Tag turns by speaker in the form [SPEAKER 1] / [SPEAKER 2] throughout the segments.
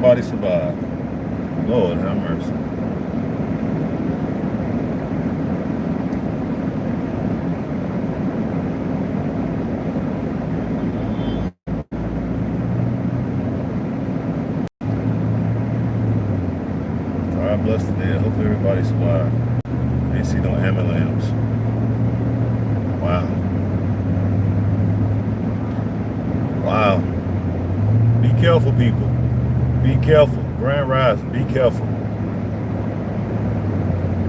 [SPEAKER 1] everybody survive. Lord have mercy. God bless the dead. Hopefully everybody survive. Ain't see no ambulance. Wow. Wow. Be careful, people. Be careful. Grand Rising, be careful.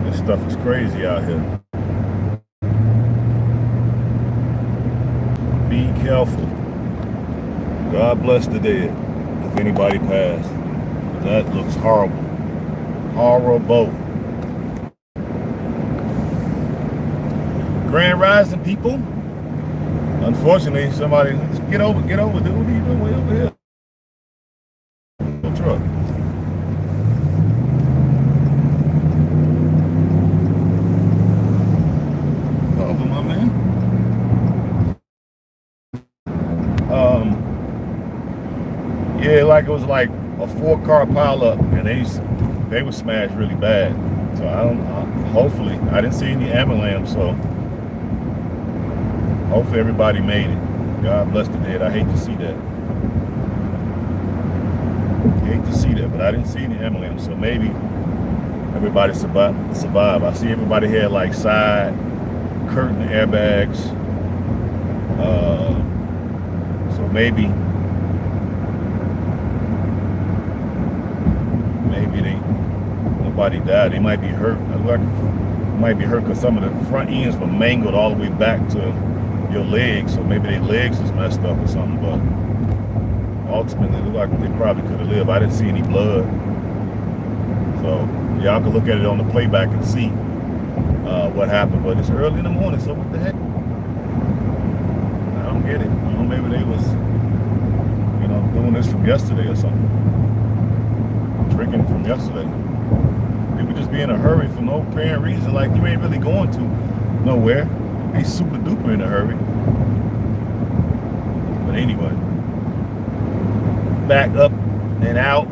[SPEAKER 1] This stuff is crazy out here. Be careful. God bless the dead. If anybody passed. That looks horrible. Horrible. Grand Rising, people. Unfortunately, somebody get over, dude. What are you doing way over here? No truck. Over, my man. Yeah, like it was like a 4-car pileup, and they were smashed really bad. So hopefully, I didn't see any ambulance, so hopefully everybody made it. God bless the dead. I hate to see that. But I didn't see any ambulance, so maybe everybody survived. I see everybody had like side curtain airbags. So maybe nobody died. They might be hurt. Might be hurt because some of the front ends were mangled all the way back to your legs, so maybe their legs is messed up or something. But ultimately, it looked like they probably could have lived. I didn't see any blood, so y'all can look at it on the playback and see what happened. But it's early in the morning, so what the heck? I don't get it. Maybe they was, doing this from yesterday or something, drinking from yesterday. People just be in a hurry for no apparent reason. Like, you ain't really going to nowhere. Be super duper in a hurry. But anyway, back up and out.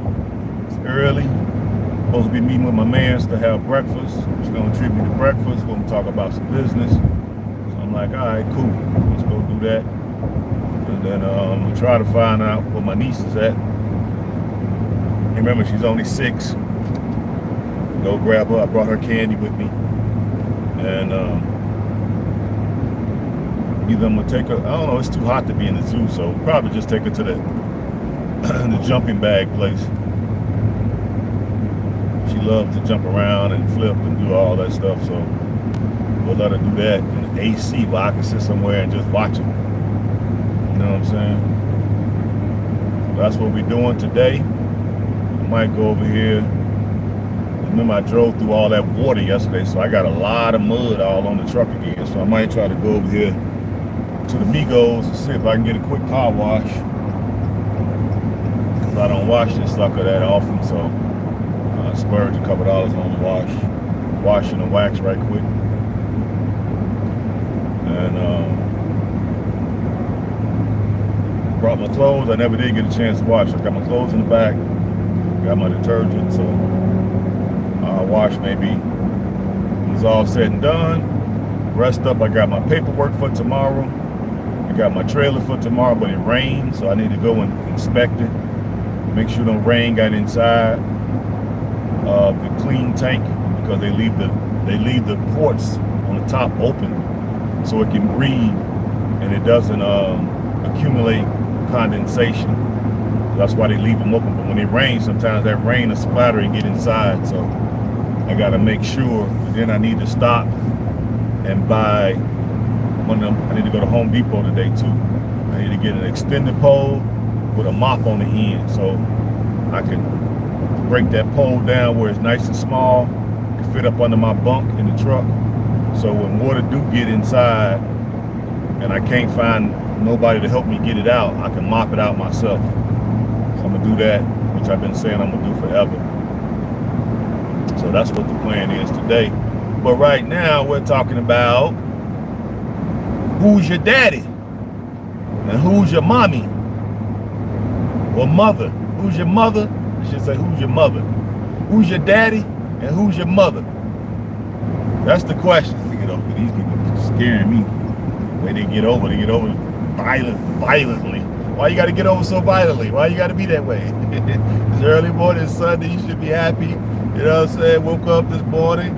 [SPEAKER 1] It's early. Supposed to be meeting with my mans to have breakfast. She's gonna treat me to breakfast. We're gonna talk about some business. So I'm like, all right, cool. Let's go do that. And then we'll try to find out where my niece is at. And remember, she's only 6. Go grab her. I brought her candy with me. And either I'm gonna take her, I don't know, it's too hot to be in the zoo, so we'll probably just take her to the jumping bag place. She loves to jump around and flip and do all that stuff, so we'll let her do that in the AC where I can sit somewhere and just watch it. You know what I'm saying? So that's what we're doing today. I might go over here. Remember, I drove through all that water yesterday, so I got a lot of mud all on the truck again. So I might try to go over here to the Migos and see if I can get a quick car wash. Because I don't wash this sucker that often, so I splurged a couple dollars on the washing and wax right quick. And brought my clothes. I never did get a chance to wash. I got my clothes in the back, got my detergent, so I'll wash maybe. It's all said and done. Rest up. I got my paperwork for tomorrow. I got my trailer for tomorrow, but it rained, so I need to go and inspect it. Make sure no rain got inside of the clean tank, because they leave the ports on the top open so it can breathe and it doesn't accumulate condensation. That's why they leave them open. But when it rains, sometimes that rain will splatter and get inside. So I got to make sure. Then I need to stop and buy one of them. I need to go to Home Depot today too. I need to get an extended pole with a mop on the end, so I can break that pole down where it's nice and small, can fit up under my bunk in the truck. So when water do get inside and I can't find nobody to help me get it out, I can mop it out myself. So I'm gonna do that, which I've been saying I'm gonna do forever. So that's what the plan is today. But right now we're talking about who's your daddy and who's your mommy or mother. Who's your mother It should say, who's your mother? Who's your daddy and who's your mother? That's the question. You know, these people scaring me. When they get over violently. Why you got to get over so violently? Why you got to be that way? It's early morning, Sunday. You should be happy. You know what I'm saying? Woke up this morning.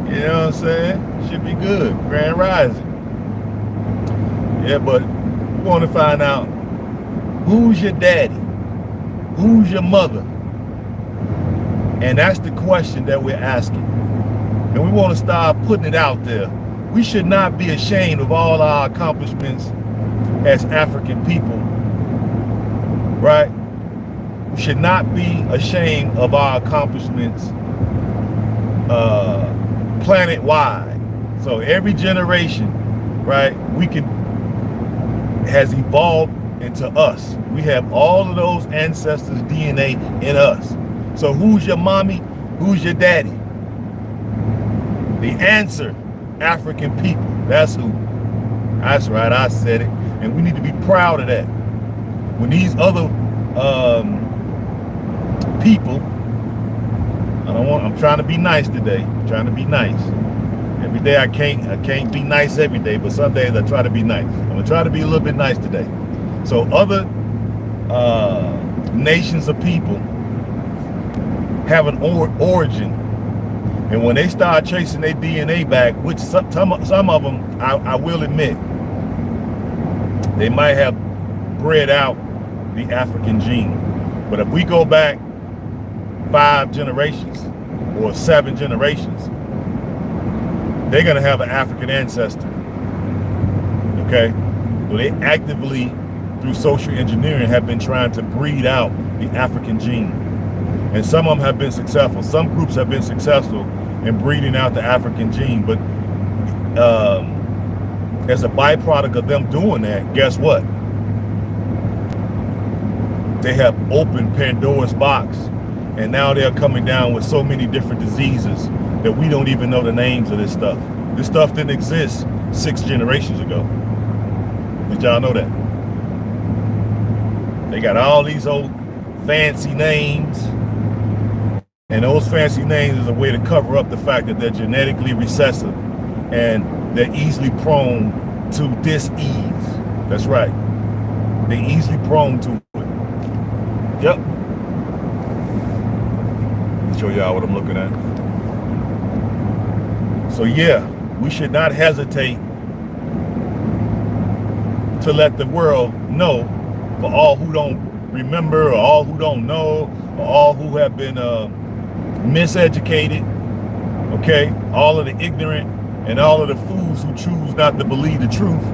[SPEAKER 1] You know what I'm saying? Should be good. Grand rising. Yeah, but we want to find out who's your daddy? Who's your mother? And that's the question that we're asking. And we want to start putting it out there. We should not be ashamed of all our accomplishments as African people, right? We should not be ashamed of our accomplishments planet-wide. So every generation, right, has evolved into us. We have all of those ancestors' DNA in us. So who's your mommy? Who's your daddy? The answer, African people. That's who. That's right, I said it. And we need to be proud of that. When these other people, I'm trying to be nice today. I'm trying to be nice. Every day I can't be nice every day, but some days I try to be nice. I'm gonna try to be a little bit nice today. So other nations of people have an origin. And when they start tracing their DNA back, which some of them, I will admit, they might have bred out the African gene. But if we go back 5 generations or 7 generations, they're gonna have an African ancestor, okay? So they actively, through social engineering, have been trying to breed out the African gene. And some of them have been successful. Some groups have been successful in breeding out the African gene, but as a byproduct of them doing that, guess what? They have opened Pandora's box, and now they're coming down with so many different diseases that we don't even know the names of this stuff. This stuff didn't exist 6 generations ago. Did y'all know that? They got all these old fancy names, and those fancy names is a way to cover up the fact that they're genetically recessive and they're easily prone to dis-ease. That's right. They're easily prone to it. Yep. Let me show y'all what I'm looking at. So yeah, we should not hesitate to let the world know, for all who don't remember, or all who don't know, or all who have been miseducated, okay? All of the ignorant and all of the fools who choose not to believe the truth.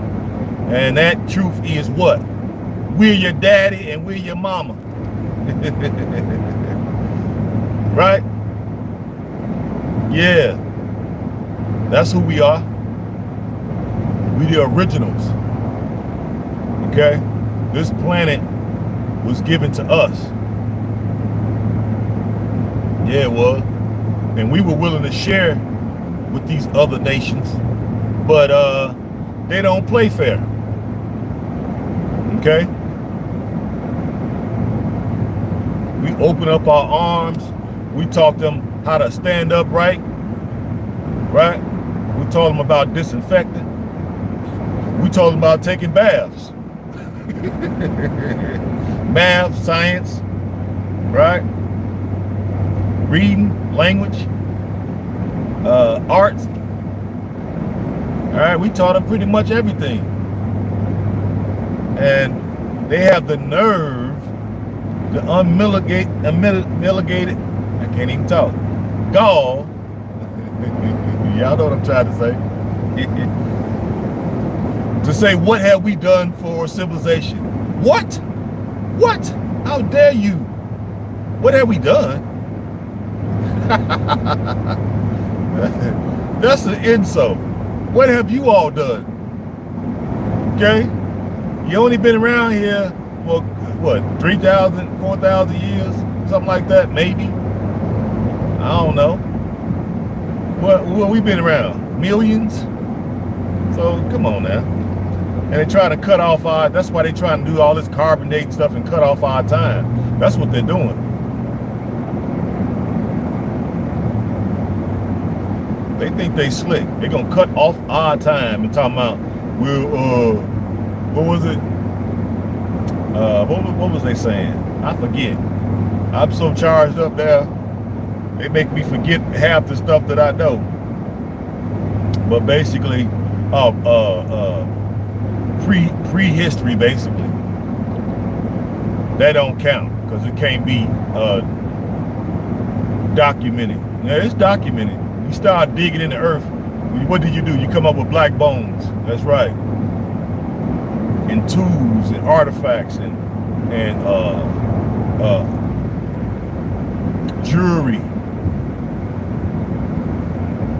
[SPEAKER 1] And that truth is what? We're your daddy and we're your mama. Right? Yeah. That's who we are. We the originals. Okay? This planet was given to us. Yeah, it was. And we were willing to share with these other nations, but they don't play fair. Okay? We open up our arms. We taught them how to stand up right? We taught them about disinfecting. We told them about taking baths. Math, science, right? Reading, language, arts. All right, we taught them pretty much everything. And they have the nerve to unmitigated, I can't even talk, gall. Y'all know what I'm trying to say. To say, what have we done for civilization? What? What? How dare you? What have we done? That's an insult. What have you all done? Okay? You only been around here for what, 3,000, 4,000 years? Something like that, maybe. I don't know. What we been around? Millions? So come on now. And they try to cut off that's why they trying to do all this carbon dating stuff and cut off our time. That's what they're doing. They think they slick. They're gonna cut off our time and talking about, well, what was it? What was they saying? I forget. I'm so charged up there, they make me forget half the stuff that I know. But basically, prehistory basically, that don't count because it can't be documented. Now it's documented. You start digging in the earth. What did you do? You come up with black bones. That's right. And tools and artifacts and jewelry.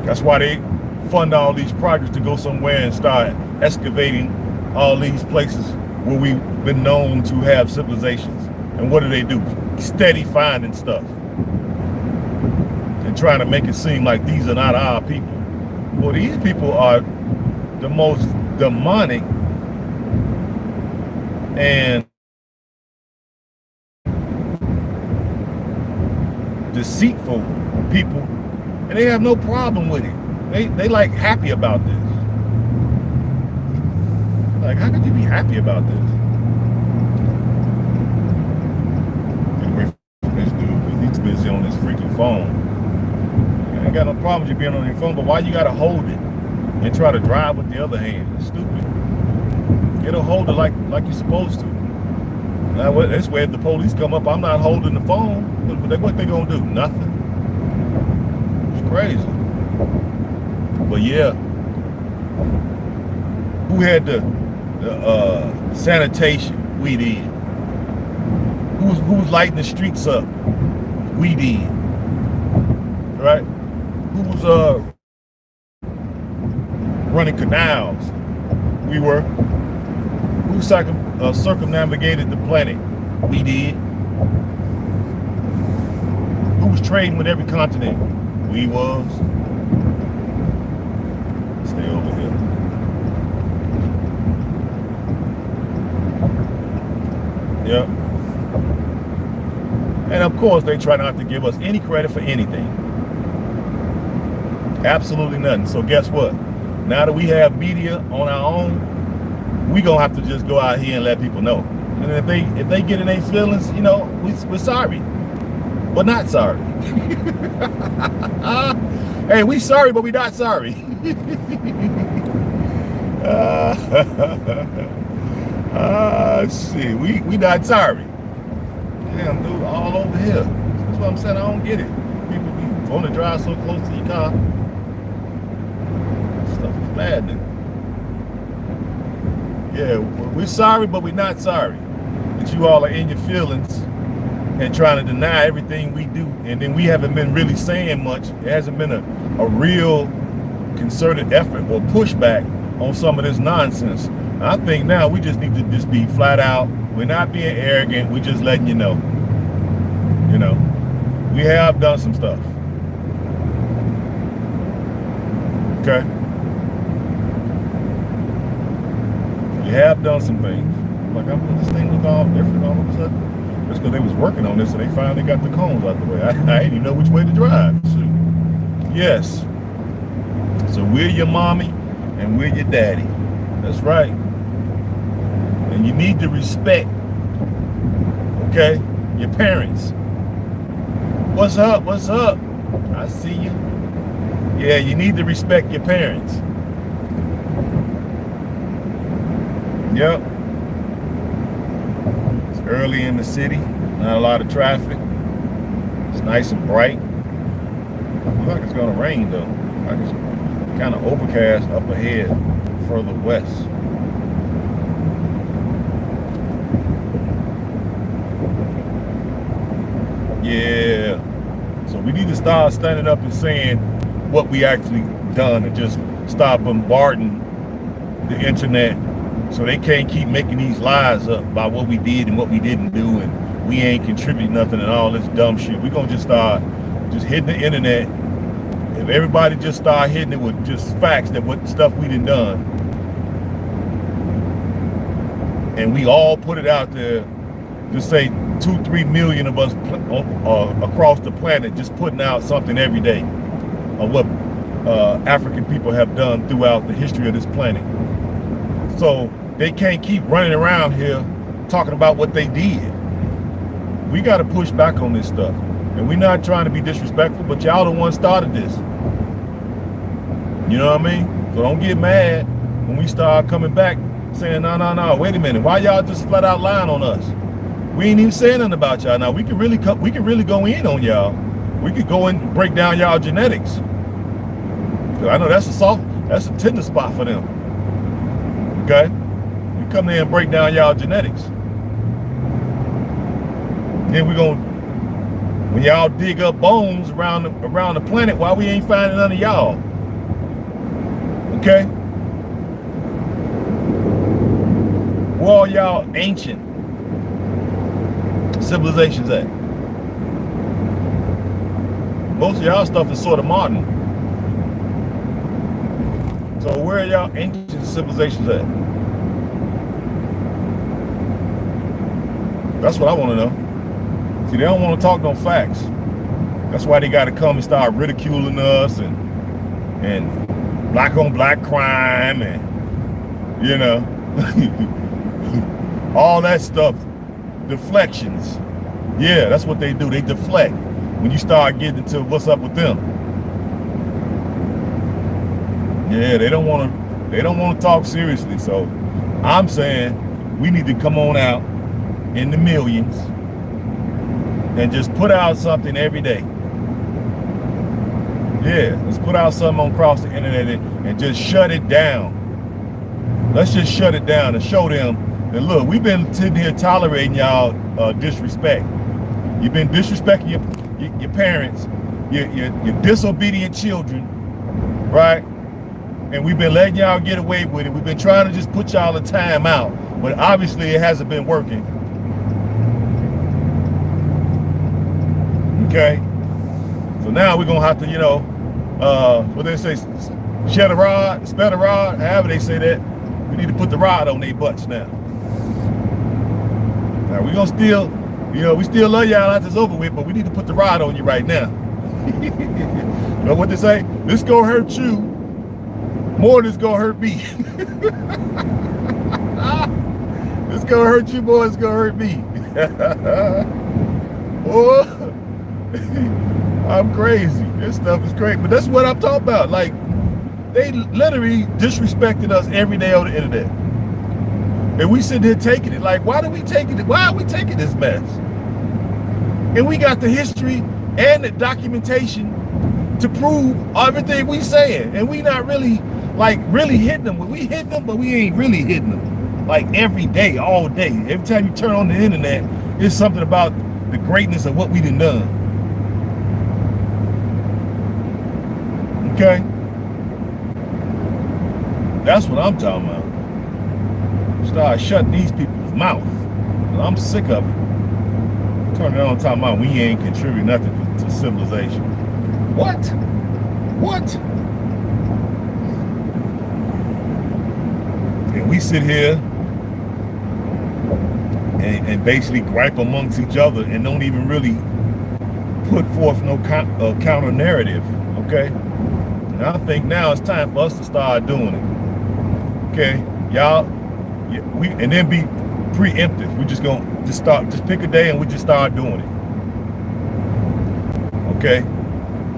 [SPEAKER 1] That's why they fund all these projects to go somewhere and start excavating all these places where we've been known to have civilizations. And what do? Steady finding stuff and trying to make it seem like these are not our people. Well, these people are the most demonic and deceitful people, and they have no problem with it. They like happy about this. Like, how could you be happy about this? Get away from this dude because he's busy on his freaking phone. I ain't got no problem with you being on your phone, but why you gotta hold it and try to drive with the other hand? It's stupid. Get a hold it like you're supposed to. Now, this way, if the police come up, I'm not holding the phone. What they gonna do? Nothing. It's crazy. But yeah, who had the sanitation? We did. Who was lighting the streets up? We did. Right? Who was running canals? We were. Who circumnavigated the planet? We did. Who was trading with every continent? We was. Stay over here. Yep. And of course, they try not to give us any credit for anything. Absolutely nothing. So guess what? Now that we have media on our own, we gonna have to just go out here and let people know. And if they get in their feelings, you know, we're sorry, but not sorry. Hey, we sorry, but we not sorry. Shit, we not sorry. Damn, dude, all over here. That's what I'm saying. I don't get it. People be want to drive so close to your car. Stuff is maddening. Yeah, we're sorry, but we're not sorry that you all are in your feelings and trying to deny everything we do. And then we haven't been really saying much. It hasn't been a real concerted effort or pushback on some of this nonsense. I think now we just need to just be flat out. We're not being arrogant. We're just letting you know. You know, we have done some stuff. Okay. We have done some things. Like, this thing look all different all of a sudden. That's because they was working on this and they finally got the cones out the way. I didn't even know which way to drive. So, yes. So we're your mommy and we're your daddy. That's right. And you need to respect, okay, your parents. What's up? What's up? I see you. Yeah, you need to respect your parents. Yep. It's early in the city, not a lot of traffic. It's nice and bright. I feel like it's gonna rain though. Like it's kind of overcast up ahead, further west. Yeah. So we need to start standing up and saying what we actually done and just stop bombarding the internet so they can't keep making these lies up about what we did and what we didn't do and we ain't contributing nothing and all this dumb shit. We're gonna just start just hitting the internet. If everybody just start hitting it with just facts that what stuff we done and we all put it out there, just say 2-3 million of us across the planet just putting out something every day of what African people have done throughout the history of this planet. So they can't keep running around here talking about what they did. We got to push back on this stuff. And we're not trying to be disrespectful, but y'all the one started this. You know what I mean? So don't get mad when we start coming back saying, no, wait a minute. Why y'all just flat out lying on us? We ain't even saying nothing about y'all. Now we can really go in on y'all. We could go and break down y'all genetics. I know that's a tender spot for them. Okay? We come there and break down y'all genetics. Then we gonna, when y'all dig up bones around the planet, why we ain't finding none of y'all? Okay? Where all y'all ancient civilizations at? Most of y'all stuff is sort of modern. So where are y'all ancient civilizations at? That's what I want to know. See, they don't want to talk no facts. That's why they got to come and start ridiculing us and black on black crime and, you know, all that stuff. Deflections. Yeah, that's what they do. They deflect when you start getting into what's up with them. Yeah, they don't want to talk seriously. So I'm saying we need to come on out in the millions and just put out something every day. Yeah, let's put out something across the internet and just shut it down. Let's just shut it down and show them that, look, we've been sitting here tolerating y'all disrespect. You've been disrespecting your parents, your disobedient children, right? And we've been letting y'all get away with it. We've been trying to just put y'all in time out, but obviously it hasn't been working. Okay? So now we're gonna have to, you know, what they say, shed a rod, spell a rod, however they say that. We need to put the rod on their butts now. Now we're gonna still, you know, we still love y'all after it's over with, but we need to put the rod on you right now. You know what they say? This gonna hurt you more than it's gonna hurt me. It's gonna hurt you more than it's gonna hurt me. Boy, I'm crazy. This stuff is great, but that's what I'm talking about. Like, they literally disrespected us every day on the internet. And we sitting here taking it. Like, why are we taking this mess? And we got the history and the documentation to prove everything we saying. And we not really, like, really hitting them. We hitting them, but we ain't really hitting them. Like, every day, all day. Every time you turn on the internet, it's something about the greatness of what we done. Okay? That's what I'm talking about. Start shutting these people's mouth. I'm sick of it. Turn it on talking about we ain't contributing nothing to civilization. What? What? And we sit here and basically gripe amongst each other and don't even really put forth no counter narrative. Okay? And I think now it's time for us to start doing it. Okay? Y'all, and then be preemptive. We just pick a day and we just start doing it. Okay?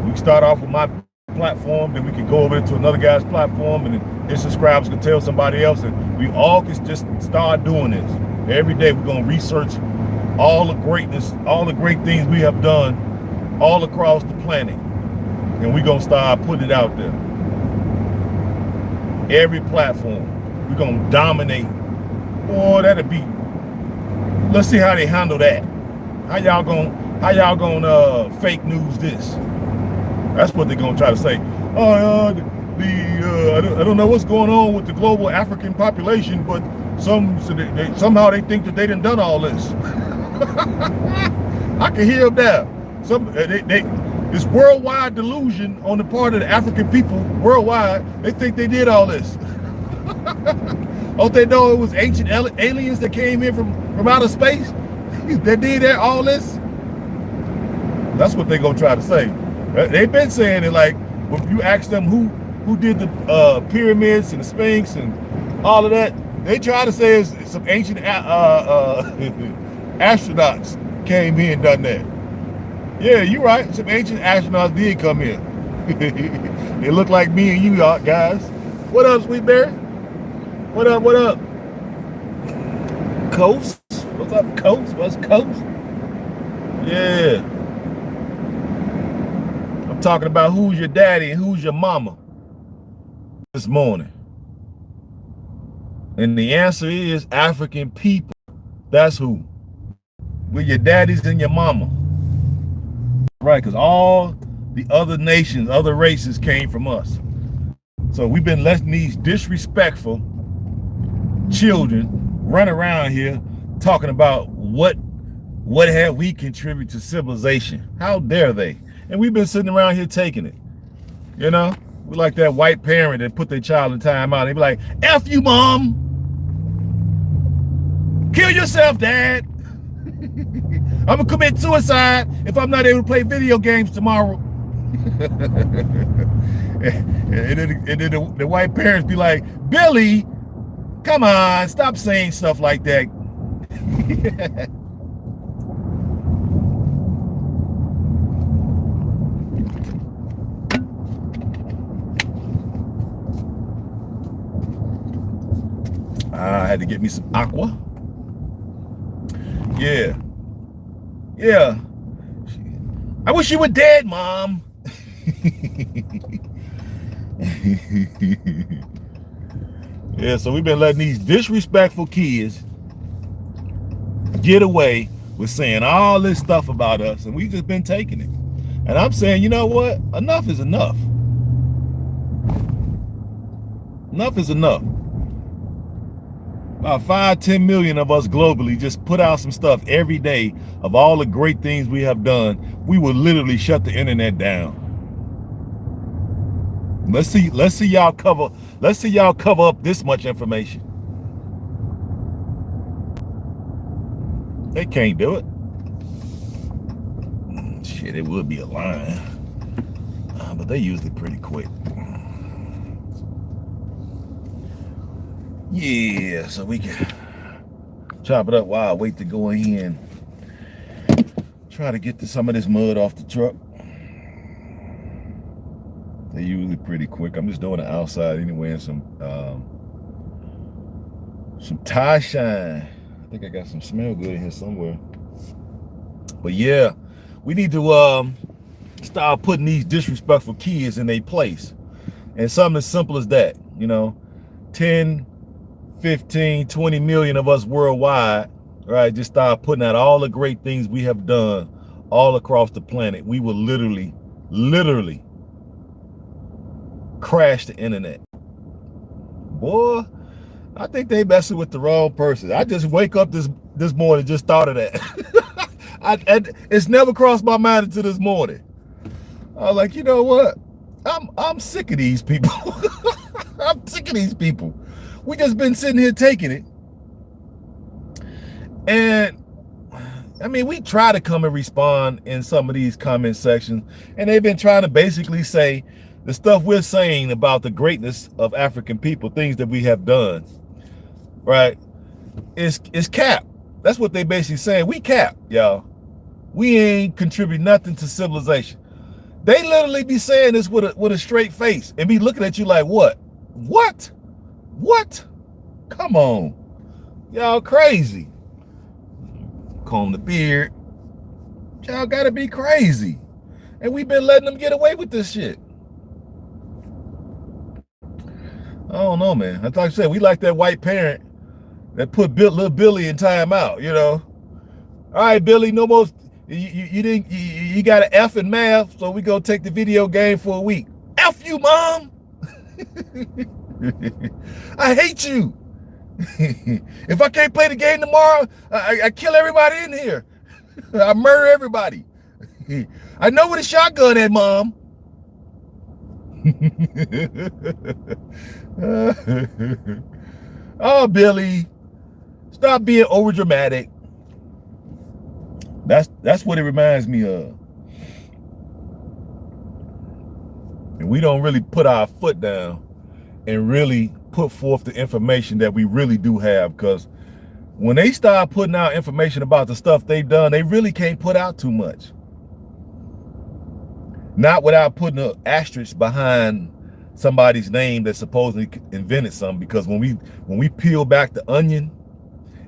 [SPEAKER 1] We start off with my platform, then we can go over to another guy's platform, and then his subscribers can tell somebody else, and we all can just start doing this. Every day we're gonna research all the greatness, all the great things we have done all across the planet. And we're gonna start putting it out there. Every platform. We're gonna dominate. Boy, that'll be, let's see how they handle that. How y'all gonna fake news this? That's what they're gonna try to say. I don't know what's going on with the global African population, but somehow they think that they done all this. I can hear them now. This worldwide delusion on the part of the African people worldwide. They think they did all this. Don't they know it was ancient aliens that came in from outer space that did all this? That's what they're gonna try to say. They've been saying it like, when you ask them who did the pyramids and the Sphinx and all of that, they try to say it's some ancient astronauts came here and done that. Yeah, you're right. Some ancient astronauts did come here. They look like me and you guys. What up, Sweet Bear? What up? What up? Coast? What's up, Coast? What's Coast? Yeah. I'm talking about who's your daddy and who's your mama this morning. And the answer is African people. That's who. We're your daddies and your mama. Right, because all the other nations, other races came from us. So we've been letting these disrespectful children run around here talking about what have we contributed to civilization. How dare they? And we've been sitting around here taking it. You know? We're like that white parent that put their child in timeout. They be like, F you, mom. Kill yourself, dad. I'm gonna commit suicide if I'm not able to play video games tomorrow. and then the white parents be like, Billy, come on, stop saying stuff like that. I had to get me some aqua. Yeah. Yeah. I wish you were dead, Mom. Yeah, so we've been letting these disrespectful kids get away with saying all this stuff about us, and we've just been taking it. And I'm saying, you know what? Enough is enough. Enough is enough. About 5-10 million of us globally just put out some stuff every day of all the great things we have done. We will literally shut the internet down. Let's see y'all cover up this much information. They can't do it. Shit, it would be a line. But they usually pretty quick. Yeah, so we can chop it up while I wait to go in here and try to get some of this mud off the truck. They're usually pretty quick. I'm just doing it outside anyway, and some tie shine. I think I got some smell good in here somewhere. But yeah, we need to start putting these disrespectful kids in their place. And something as simple as that, you know, 10, 15, 20 million of us worldwide, right? Just start putting out all the great things we have done all across the planet. We will literally crash the internet. Boy, I think they messing with the wrong person. I just wake up this morning, just thought of that. It's never crossed my mind until this morning. I was like, you know what? I'm sick of these people. I'm sick of these people. We just been sitting here taking it. And I mean, we try to come and respond in some of these comment sections, and they've been trying to basically say the stuff we're saying about the greatness of African people, things that we have done, right, is cap. That's what they basically saying. We cap, y'all. We ain't contribute nothing to civilization. They literally be saying this with a straight face and be looking at you like, what? What? What? Come on. Y'all crazy. Comb the beard. Y'all gotta be crazy. And we've been letting them get away with this shit. I don't know, man. Like I said, we like that white parent that put little Billy in timeout, you know. All right, Billy, no more. You got an F in math, so we go take the video game for a week. F you, Mom. I hate you. If I can't play the game tomorrow, I kill everybody in here. I murder everybody. I know where the shotgun at, Mom. Oh, Billy, stop being over dramatic. That's what it reminds me of. and we don't really put our foot down and really put forth the information that we really do have. Because when they start putting out information about the stuff they've done, they really can't put out too much. Not without putting an asterisk behind somebody's name that supposedly invented something. Because when we peel back the onion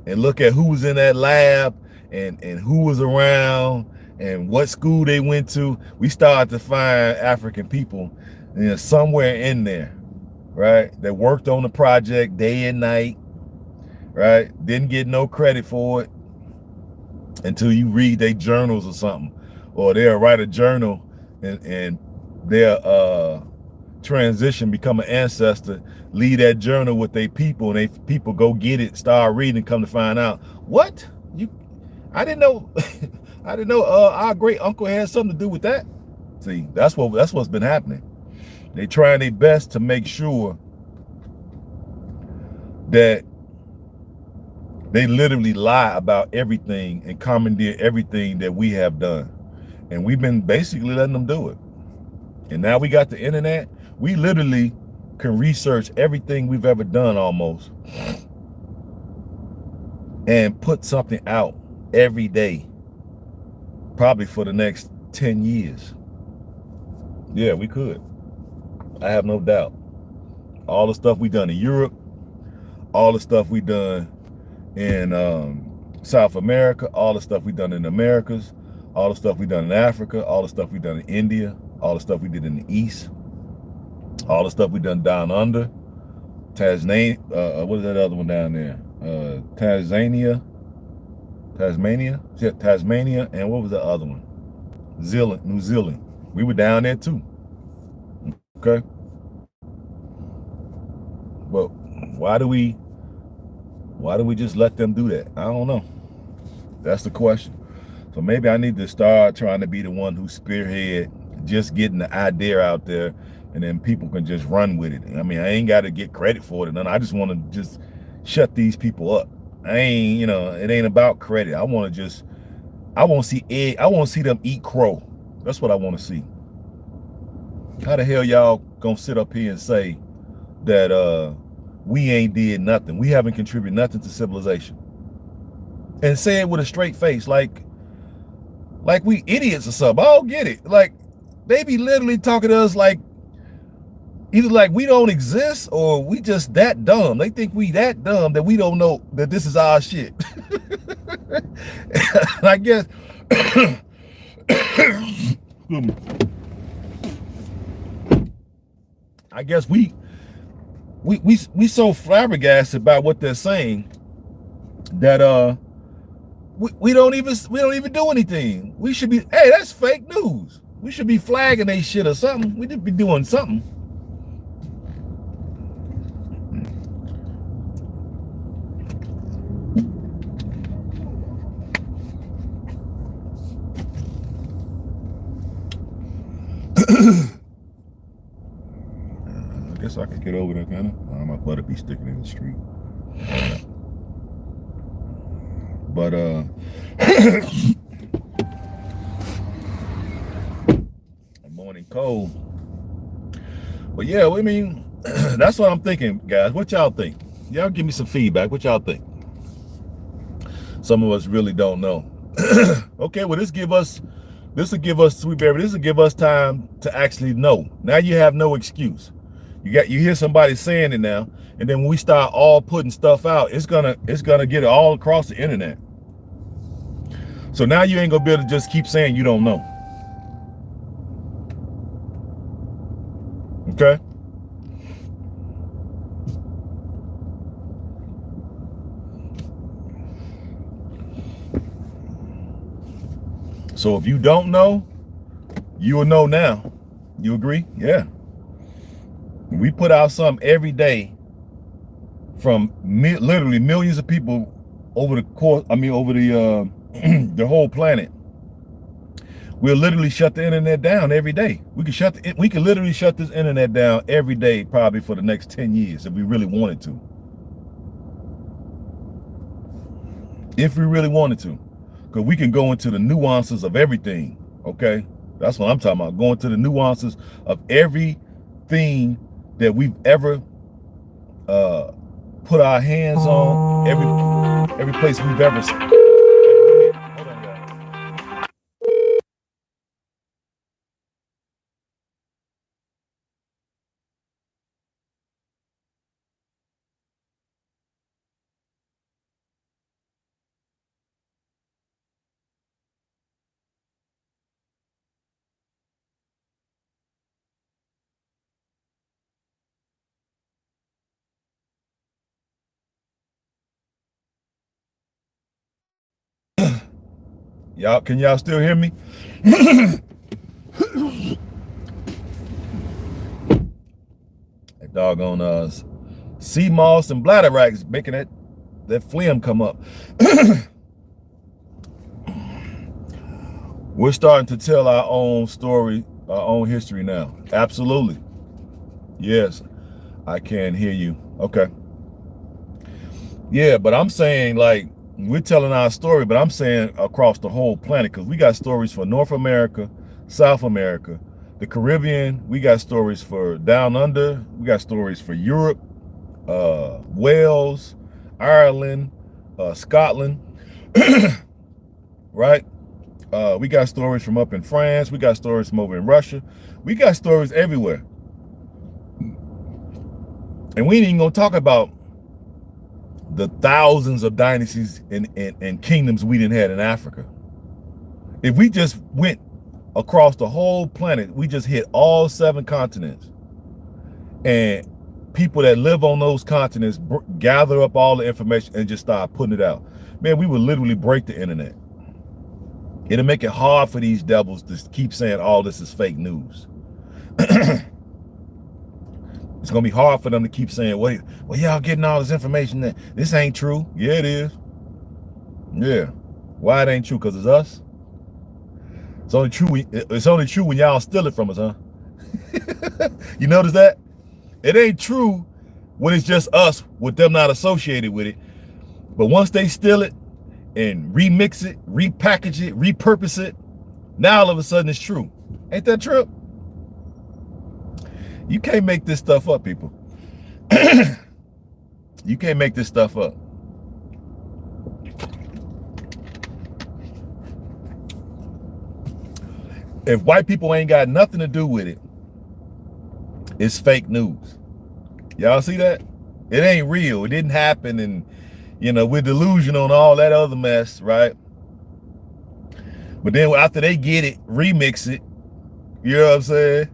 [SPEAKER 1] and look at who was in that lab and who was around and what school they went to, we start to find African people, you know, somewhere in there, right, that worked on the project day and night, right, didn't get no credit for it until you read their journals or something, or they'll write a journal and they'll transition, become an ancestor, leave that journal with their people, and they people go get it, start reading, come to find out, what, I didn't know I didn't know our great uncle had something to do with that. See, that's what's been happening. They trying their best to make sure that they literally lie about everything and commandeer everything that we have done. And we've been basically letting them do it. And now we got the internet. We literally can research everything we've ever done almost and put something out every day, probably for the next 10 years. Yeah, we could. I have no doubt. All the stuff we done in Europe, all the stuff we done in South America, all the stuff we done in the Americas, all the stuff we done in Africa, all the stuff we done in India, all the stuff we did in the East, all the stuff we done down under, Tasmania, what is that other one down there? Tasmania, and what was the other one? New Zealand. We were down there too. Okay. But why do we just let them do that? I don't know. That's the question. So maybe I need to start trying to be the one who spearhead just getting the idea out there, and then people can just run with it. I mean, I ain't got to get credit for it. And I just want to just shut these people up. I ain't, you know, it ain't about credit. I want to see them eat crow. That's what I want to see. How the hell y'all gonna sit up here and say that we ain't did nothing? We haven't contributed nothing to civilization. And say it with a straight face, like we idiots or something. I don't get it. Like, they be literally talking to us like either like we don't exist or we just that dumb. They think we that dumb that we don't know that this is our shit. I guess we so flabbergasted about what they're saying that we don't even do anything. We should be, hey, that's fake news. We should be flagging they shit or something. We should be doing something. I guess I could get over that kind of. My butt be sticking in the street. But morning cold. But yeah, I mean, that's what I'm thinking, guys. What y'all think? Y'all give me some feedback. What y'all think? Some of us really don't know. Okay, well, this will give us Sweet Baby, this will give us time to actually know. Now you have no excuse. You hear somebody saying it now, and then when we start all putting stuff out, it's gonna get it all across the internet. So now you ain't gonna be able to just keep saying you don't know. Okay? So if you don't know, you will know now. You agree? Yeah. We put out something every day from literally millions of people over the course, over the the whole planet. We'll literally shut the internet down every day. We could literally shut this internet down every day, probably for the next 10 years if we really wanted to. If we really wanted to. Because we can go into the nuances of everything, okay? That's what I'm talking about. Going to the nuances of everything that we've ever put our hands on, every place we've ever went. Hold on, y'all. Y'all, can y'all still hear me? That doggone sea moss and bladder racks making that phlegm come up. We're starting to tell our own story, our own history now. Absolutely. Yes, I can hear you. Okay. Yeah, but I'm saying, like, we're telling our story, but I'm saying across the whole planet, because we got stories for North America, South America, the Caribbean. We got stories for down under. We got stories for Europe, Wales, Ireland, Scotland, right? We got stories from up in France. We got stories from over in Russia. We got stories everywhere. And we ain't even gonna talk about the thousands of dynasties and kingdoms we didn't have in Africa. If we just went across the whole planet, we just hit all 7 continents, and people that live on those continents gather up all the information and just start putting it out. Man, we would literally break the internet. It'll make it hard for these devils to keep saying all this is fake news. It's gonna be hard for them to keep saying, well, y'all getting all this information that this ain't true. Yeah, it is. Yeah. Why it ain't true? Because it's us. It's only true when y'all steal it from us, huh? You notice that? It ain't true when it's just us with them not associated with it. But once they steal it and remix it, repackage it, repurpose it, now all of a sudden it's true. Ain't that true? You can't make this stuff up, people. You can't make this stuff up. If white people ain't got nothing to do with it, it's fake news. Y'all see that? It ain't real. It didn't happen, and we're delusional and all that other mess, right? But then after they get it, remix it, you know what I'm saying?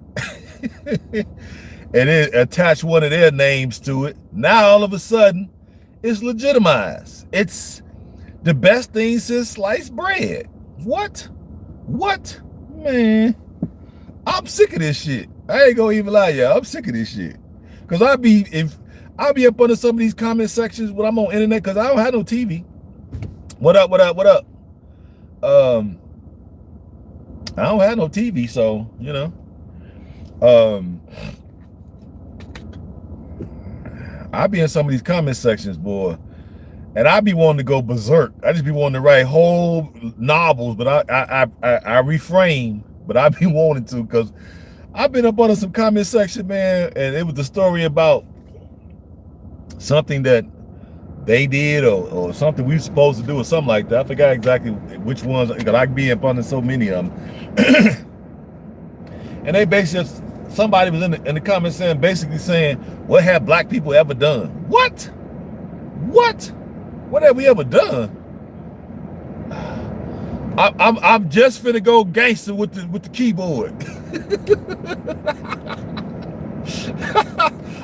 [SPEAKER 1] And then attach one of their names to it. Now all of a sudden, it's legitimized. It's the best thing since sliced bread. What? Man, I'm sick of this shit. I ain't gonna even lie, y'all. I'm sick of this shit. Cause I'll be up under some of these comment sections when I'm on internet, cause I don't have no TV. What up? I don't have no TV, so I be in some of these comment sections, boy, and I be wanting to go berserk. I just be wanting to write whole novels, but I refrain. But I be wanting to, because I've been up under some comment section, man, and it was the story about something that they did or something we were supposed to do or something like that. I forgot exactly which ones, because I be up under so many of them. And they basically, somebody was in the comments basically saying, what have black people ever done? What? What have we ever done? I'm just finna go gangster with the keyboard.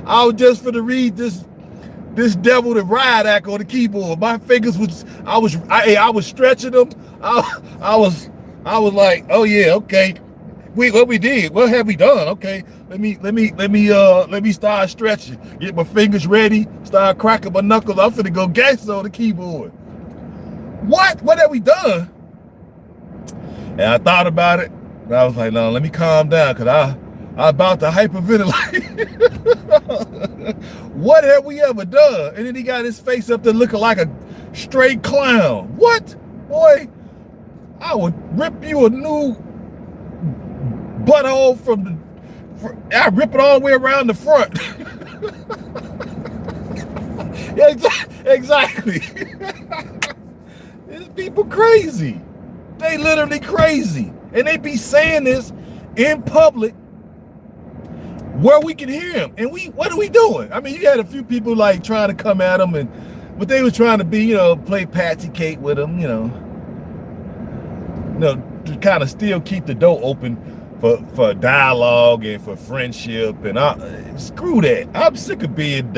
[SPEAKER 1] I was just finna read this devil to riot act on the keyboard. My fingers I was stretching them. I was like, oh yeah, okay. What we did? What have we done? Okay, let me start stretching. Get my fingers ready. Start cracking my knuckles. I'm finna go gangster on the keyboard. What have we done? And I thought about it, and I was like, no, let me calm down, because I about to hyperventilate. What have we ever done? And then he got his face up there looking like a straight clown. What? Boy, I would rip you a new butthole I rip it all the way around the front. Exactly. These people crazy. They literally crazy. And they be saying this in public where we can hear them. And what are we doing? I mean, you had a few people like trying to come at them, but they was trying to be, play Patsy Cake with them, to kind of still keep the door open for dialogue and for friendship. And screw that. I'm sick of being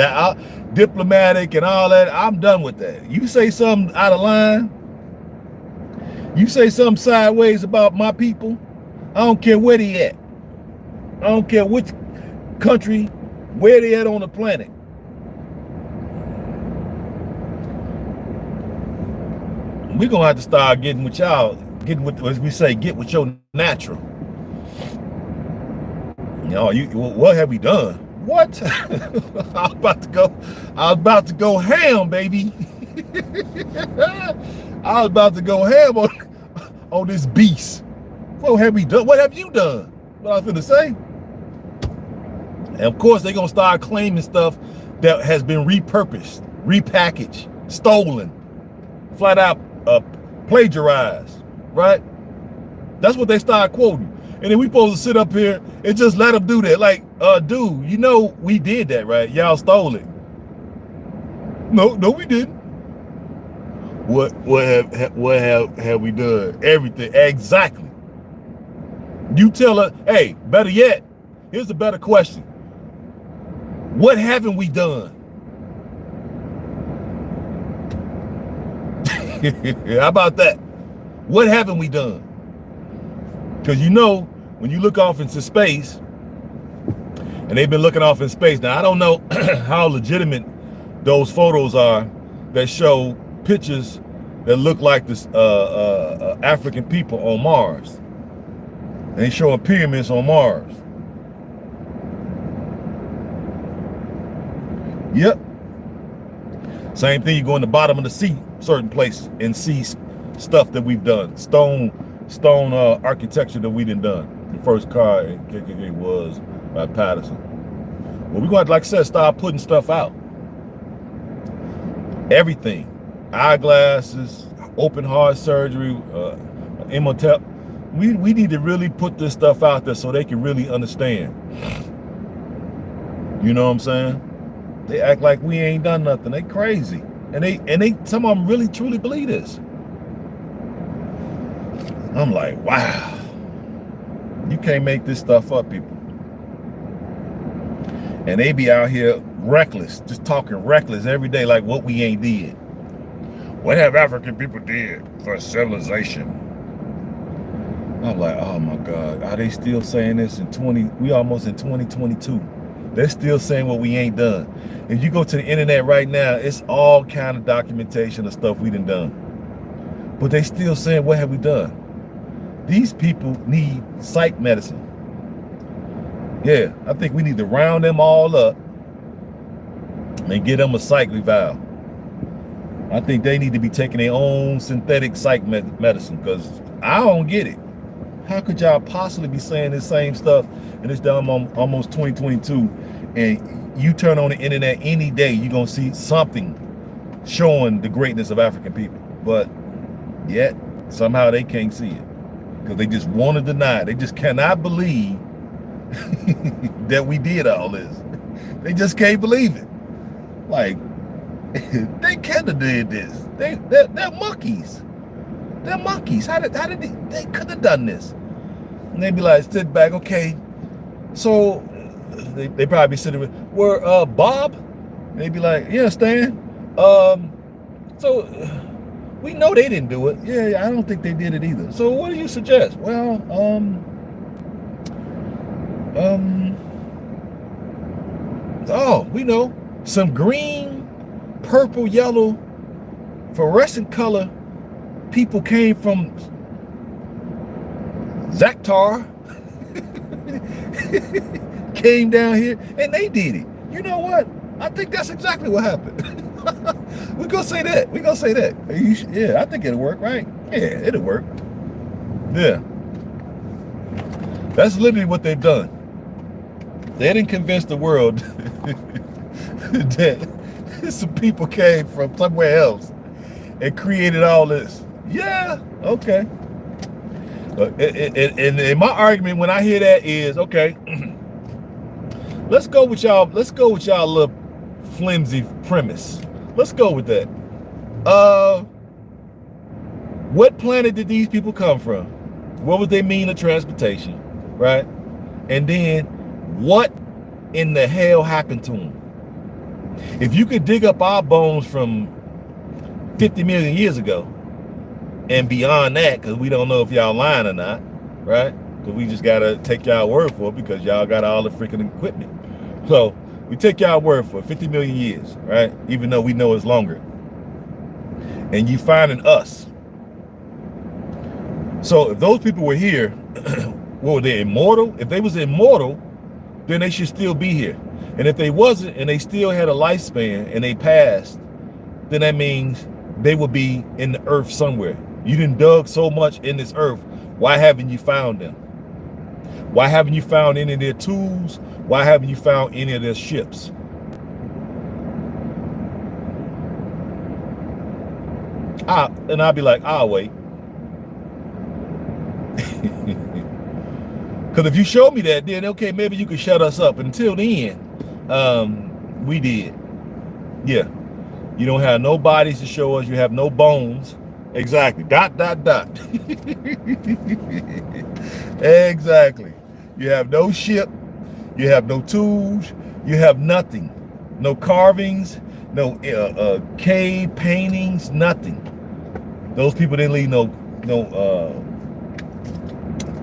[SPEAKER 1] diplomatic and all that. I'm done with that. You say something out of line, you say something sideways about my people, I don't care where they at. I don't care which country, where they at on the planet. We're gonna have to start getting with y'all, as we say, get with your natural. What have we done? What? I was about to go ham, baby. I was about to go ham on this beast. What have we done? What have you done? What I was gonna say. And of course, they're gonna start claiming stuff that has been repurposed, repackaged, stolen, flat out plagiarized, right? That's what they start quoting. And then we supposed to sit up here and just let them do that. Like, dude, we did that, right? Y'all stole it. No, we didn't. What have we done? Everything. Exactly. You tell her, hey, better yet, here's a better question. What haven't we done? How about that? What haven't we done? Because when you look off into space, and they've been looking off in space. Now, I don't know how legitimate those photos are that show pictures that look like this African people on Mars. They showing pyramids on Mars. Yep. Same thing, you go in the bottom of the sea, certain place, and see stuff that we've done. Stone architecture that we done. The first car in KKK was by Patterson. Well, we're going to, like I said, start putting stuff out. Everything. Eyeglasses, open heart surgery, Imhotep. We need to really put this stuff out there so they can really understand. You know what I'm saying? They act like we ain't done nothing. They crazy. And they some of them really truly believe this. I'm like, wow. You can't make this stuff up, people. And they be out here reckless, just talking reckless every day, like what we ain't did. What have African people did for civilization? I'm like, oh my God, are they still saying this we almost in 2022. They're still saying what we ain't done. If you go to the internet right now, it's all kind of documentation of stuff we done. But they still saying, what have we done? These people need psych medicine. Yeah, I think we need to round them all up and get them a psych revival. I think they need to be taking their own synthetic psych medicine, because I don't get it. How could y'all possibly be saying this same stuff and it's done almost 2022, and you turn on the internet any day, you're gonna see something showing the greatness of African people, but yet somehow they can't see it because they just want to deny it. They just cannot believe that we did all this. They just can't believe it. Like, they could have did this. They're monkeys. They're monkeys. How did they could have done this? And they'd be like, sit back, okay. So they probably be sitting with, Bob? And they'd be like, yeah, Stan. So we know they didn't do it. Yeah, I don't think they did it either. So what do you suggest? Well, oh, we know. Some green, purple, yellow, fluorescent color people came from Zaktar, came down here, and they did it. You know what? I think that's exactly what happened. We're gonna say that. We're gonna say that. Yeah, I think it'll work, right? Yeah, it'll work. Yeah. That's literally what they've done. They didn't convince the world that some people came from somewhere else and created all this. Yeah, okay. And my argument when I hear that is, okay, let's go with y'all. Let's go with y'all little flimsy premise. Let's go with that. What planet did these people come from? What was their mean of transportation, right? And then what in the hell happened to them? If you could dig up our bones from 50 million years ago and beyond that, because we don't know if y'all lying or not, right? Because we just got to take y'all word for it because y'all got all the freaking equipment. So we take y'all word for it, 50 million years, right? Even though we know it's longer. And you finding us. So if those people were here, what were they, immortal? If they was immortal, then they should still be here. And if they wasn't and they still had a lifespan and they passed, then that means they would be in the earth somewhere. You didn't dug so much in this earth. Why haven't you found them? Why haven't you found any of their tools? Why haven't you found any of their ships? And I'll be like, I'll wait. Because if you show me that, then okay, maybe you could shut us up. Until then, we did. Yeah. You don't have no bodies to show us. You have no bones. Exactly. Dot, dot, dot. Exactly. You have no ship. You have no tools. You have nothing. No carvings. No cave paintings. Nothing. Those people didn't leave no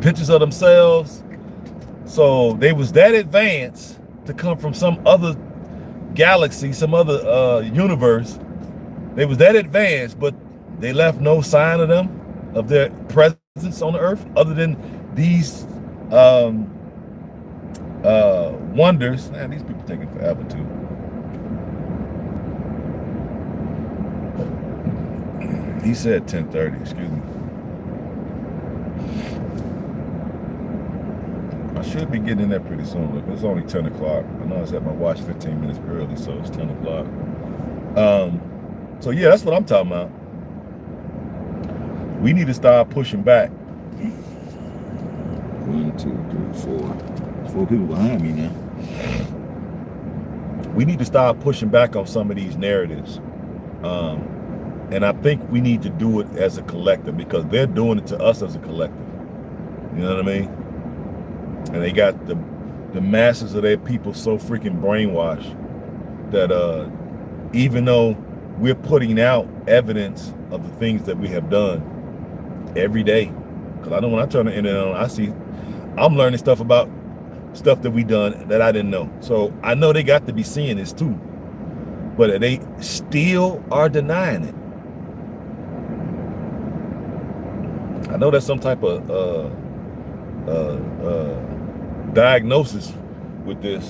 [SPEAKER 1] pictures of themselves. So they was that advanced to come from some other galaxy, some other universe. They was that advanced, but they left no sign of them, of their presence on the earth, other than these wonders. Man, these people taking forever too. He said 10:30, excuse me. I should be getting in there pretty soon. Look, it's only 10 o'clock. I know I set my watch 15 minutes early, so it's 10 o'clock. So yeah, that's what I'm talking about. We need to start pushing back. 1, 2, 3, 4. 4 people behind me now. We need to start pushing back on some of these narratives. And I think we need to do it as a collective because they're doing it to us as a collective. You know what I mean? And they got the masses of their people so freaking brainwashed that even though we're putting out evidence of the things that we have done every day, because I know when I turn the internet on, I'm learning stuff about stuff that we done that I didn't know. So I know they got to be seeing this too, but they still are denying it. I know that's some type of diagnosis with this.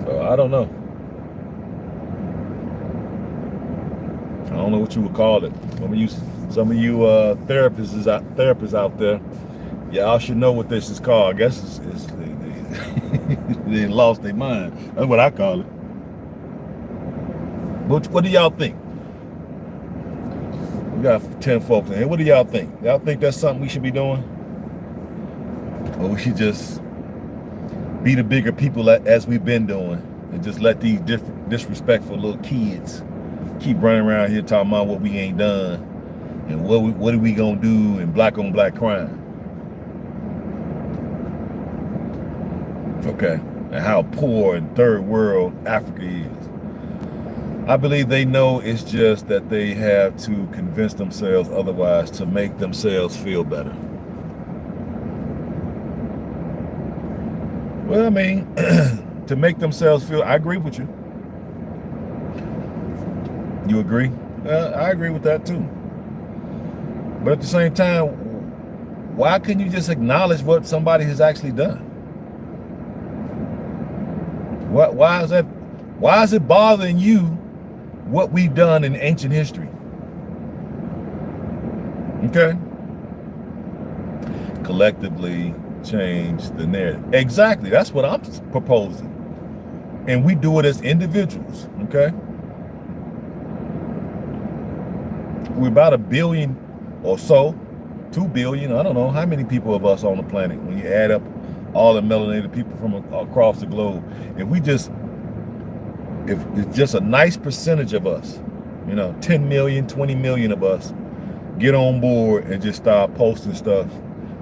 [SPEAKER 1] So I don't know. I don't know what you would call it. Some of you therapists out there, y'all should know what this is called. I guess they lost their mind. That's what I call it. What do y'all think? We got 10 folks in here. What do y'all think? Y'all think that's something we should be doing? Or we should just be the bigger people as we've been doing and just let these disrespectful little kids keep running around here talking about what we ain't done and what are we gonna do in black on black crime? Okay, and how poor and third world Africa is. I believe they know it's just that they have to convince themselves otherwise to make themselves feel better. Well, I mean, to make themselves feel, I agree with you. You agree? I agree with that too. But at the same time, why couldn't you just acknowledge what somebody has actually done? Why is it bothering you what we've done in ancient history? Okay? collectively change the narrative. Exactly. That's what I'm proposing. And we do it as individuals, okay? We're about 1 billion or so, 2 billion. I don't know how many people of us on the planet when you add up all the melanated people from across the globe. If just a nice percentage of us, 10 million, 20 million of us get on board and just start posting stuff,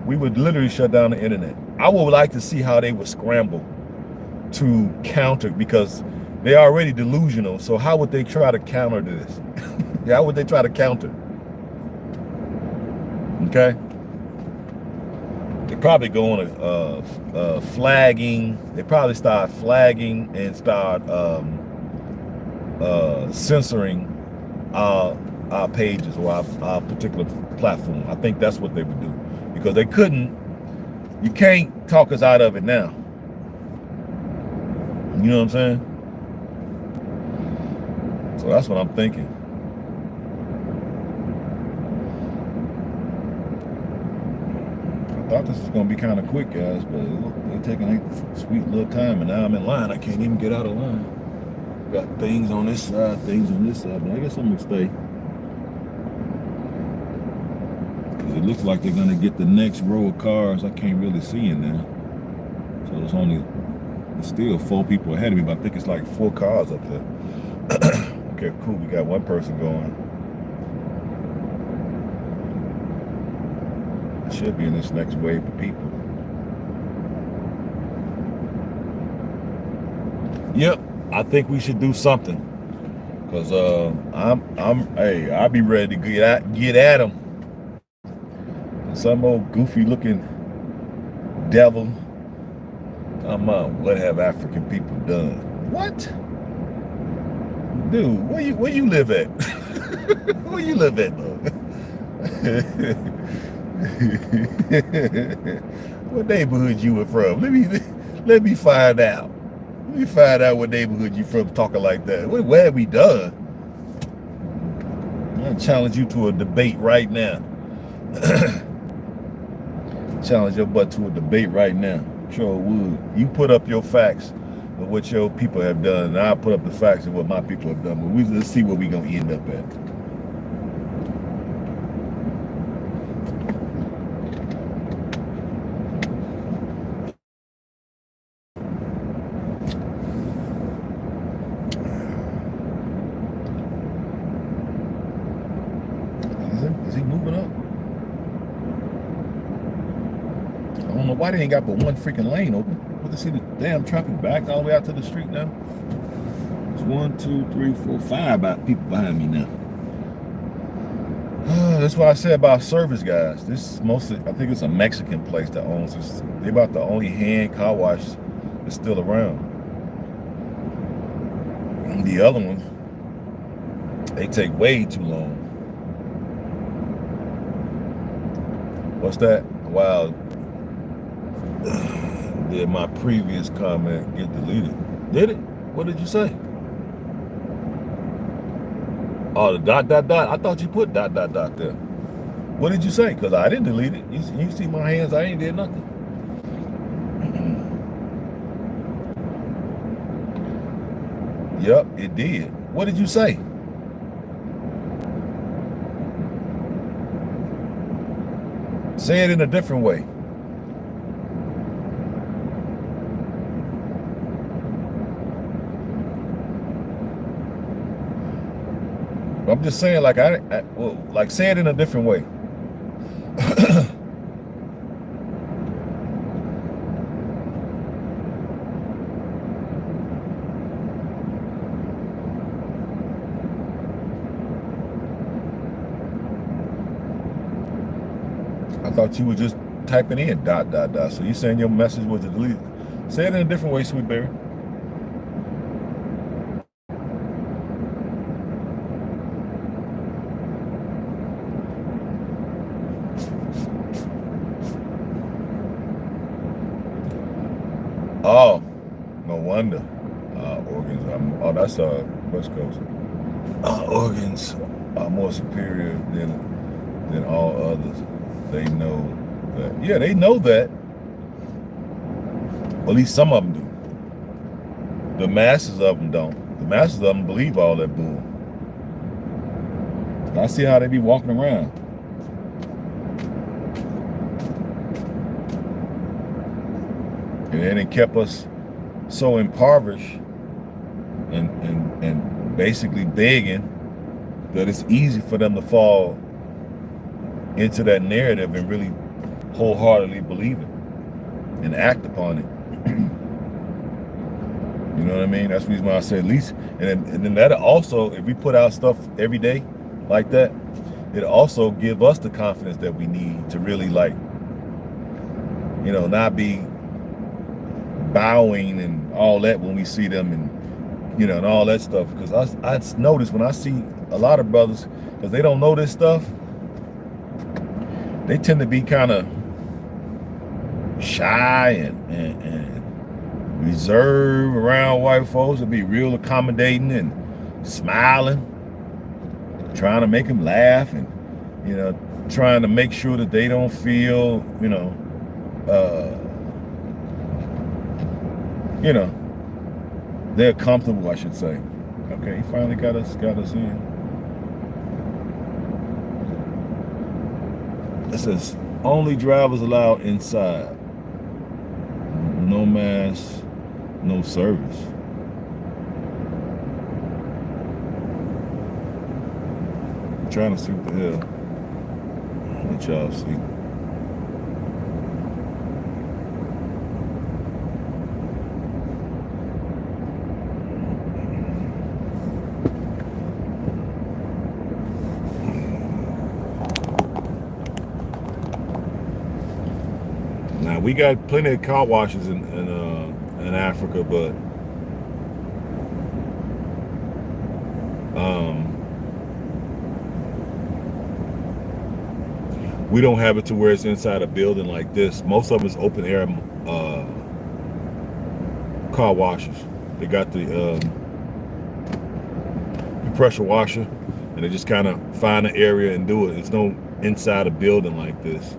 [SPEAKER 1] we would literally shut down the internet. I would like to see how they would scramble to counter, because they're already delusional. So how would they try to counter this? How would they try to counter? Okay. They probably go on flagging. They probably start flagging and start censoring our pages or our particular platform. I think that's what they would do, because you can't talk us out of it now. You know what I'm saying? So that's what I'm thinking. I thought this was gonna be kind of quick, guys, but they're taking a sweet little time, and now I'm in line. I can't even get out of line. Got things on this side, things on this side, but I guess I'm gonna stay. Because it looks like they're gonna get the next row of cars. I can't really see in there. So it's still 4 people ahead of me, but I think it's like 4 cars up there. Okay, cool, we got 1 person going. I should be in this next wave of people. Yep, I think we should do something. Cause I'll be ready to get at them. Some old goofy looking devil. What have African people done? What? Dude, where you live at? Where you live at, though? What neighborhood you were from? Let me find out. Let me find out what neighborhood you from talking like that. What have we done? I'm gonna challenge you to a debate right now. Challenge your butt to a debate right now. Sure would. You put up your facts of what your people have done, and I'll put up the facts of what my people have done. But let's see where we're gonna end up at. Is he moving up? I don't know why they ain't got but 1 freaking lane open. But to see the damn traffic backed all the way out to the street now. It's 1, 2, 3, 4, 5 people behind me now. That's what I said about service guys. This is mostly, I think it's a Mexican place that owns this. They're about the only hand car wash that's still around. And the other ones, they take way too long. What's that? Wow. Did my previous comment get deleted? Did it? What did you say? Oh, the ... I thought you put ... there. What did you say? Because I didn't delete it. You see my hands, I ain't did nothing. Yep, it did. What did you say? Say it in a different way. I'm just saying, like like say it in a different way. I thought you were just typing in ... So you're saying your message was deleted. Say it in a different way, Sweet Berry. Oh, no wonder. Organs. Oh, that's West Coast. Organs are more superior than all others. They know But yeah, they know that. At least some of them do. The masses of them don't. The masses of them believe all that bull. I see how they be walking around. And then it kept us so impoverished and basically begging that it's easy for them to fall into that narrative and really wholeheartedly believe it and act upon it. You know what I mean? That's the reason why I said at least, and then that also, if we put out stuff every day like that, it also give us the confidence that we need to really, like, you know, not be bowing and all that when we see them, and you know, and all that stuff. Because I notice when I see a lot of brothers, because they don't know this stuff, they tend to be kind of shy and reserved around white folks, to be real accommodating and smiling, trying to make them laugh, and you know, trying to make sure that they don't feel, you know, they're comfortable, I should say. Okay, he finally got us in. It says only drivers allowed inside. No mask, no service. I'm trying to see what the hell. I'll let y'all see. Now we got plenty of car washes in Africa, but we don't have it to where it's inside a building like this. Most of them is open air car washers. They got the pressure washer, and they just kind of find an area and do it. It's no inside a building like this.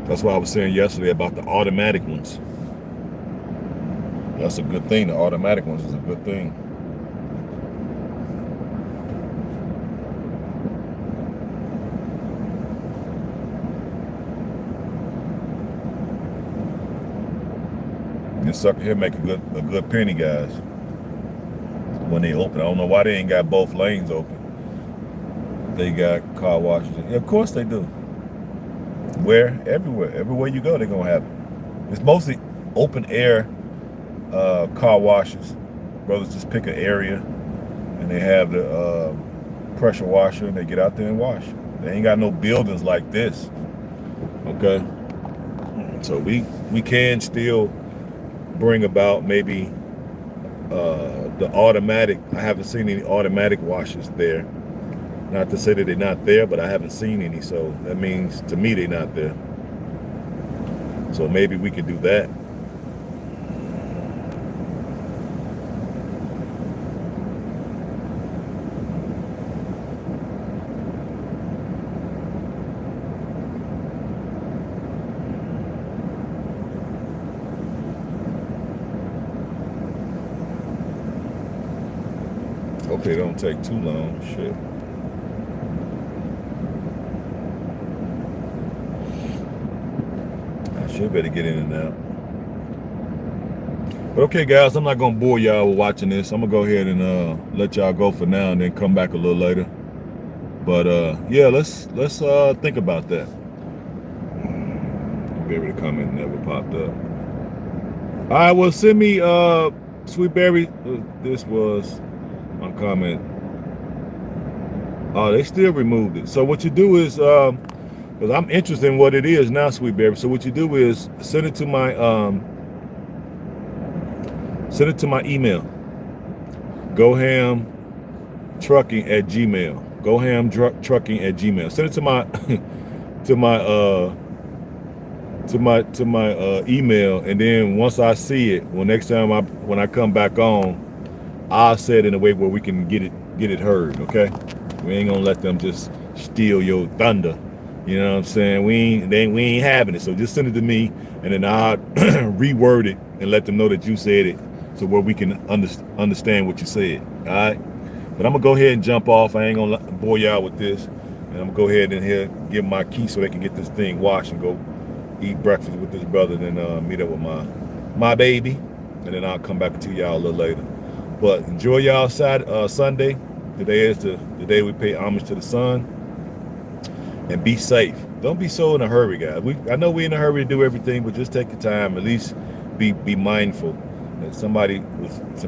[SPEAKER 1] That's why I was saying yesterday about the automatic ones. That's a good thing. The automatic ones is a good thing. This sucker here make a good penny, guys. When they open, I don't know why they ain't got both lanes open. They got car washes. Yeah, of course they do. Where? Everywhere you go, they're gonna have it. It's mostly open air car washes. Brothers just pick an area and they have the pressure washer, and they get out there and wash. They ain't got no buildings like this. Okay, so we can still bring about maybe the automatic. I haven't seen any automatic washers there. Not to say that they're not there, but I haven't seen any, so that means to me they're not there. So maybe we could do that. Hopefully it don't take too long. Shit. Should better get in and out. But okay, guys, I'm not gonna bore y'all with watching this. I'm gonna go ahead and let y'all go for now, and then come back a little later. But yeah, let's think about that. Berry, the comment never popped up. All right, well, send me Sweet Berry. This was my comment. Oh, they still removed it. So what you do is because I'm interested in what it is now, Sweet Berry. So what you do is send it to my email. GoHamTrucking@gmail. GoHamTrucking@gmail. Send it to my to my email, and then once I see it, well, next time when I come back on, I'll say it in a way where we can get it heard. Okay, we ain't gonna let them just steal your thunder. You know what I'm saying? We ain't having it. So just send it to me, and then I'll reword it and let them know that you said it, so where we can understand what you said. All right. But I'm gonna go ahead and jump off. I ain't gonna bore y'all with this, and I'm gonna go ahead and here give them my key so they can get this thing washed and go eat breakfast with this brother, and then meet up with my baby, and then I'll come back to y'all a little later. But enjoy y'all Sunday. Today is the day we pay homage to the sun, and be safe. Don't be so in a hurry, guys. I know we're in a hurry to do everything, but just take your time. At least be mindful. That some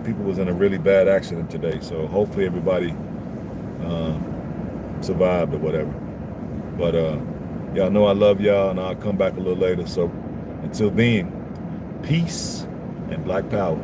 [SPEAKER 1] people was in a really bad accident today, so hopefully everybody survived or whatever. But y'all know I love y'all, and I'll come back a little later. So until then, peace and black power.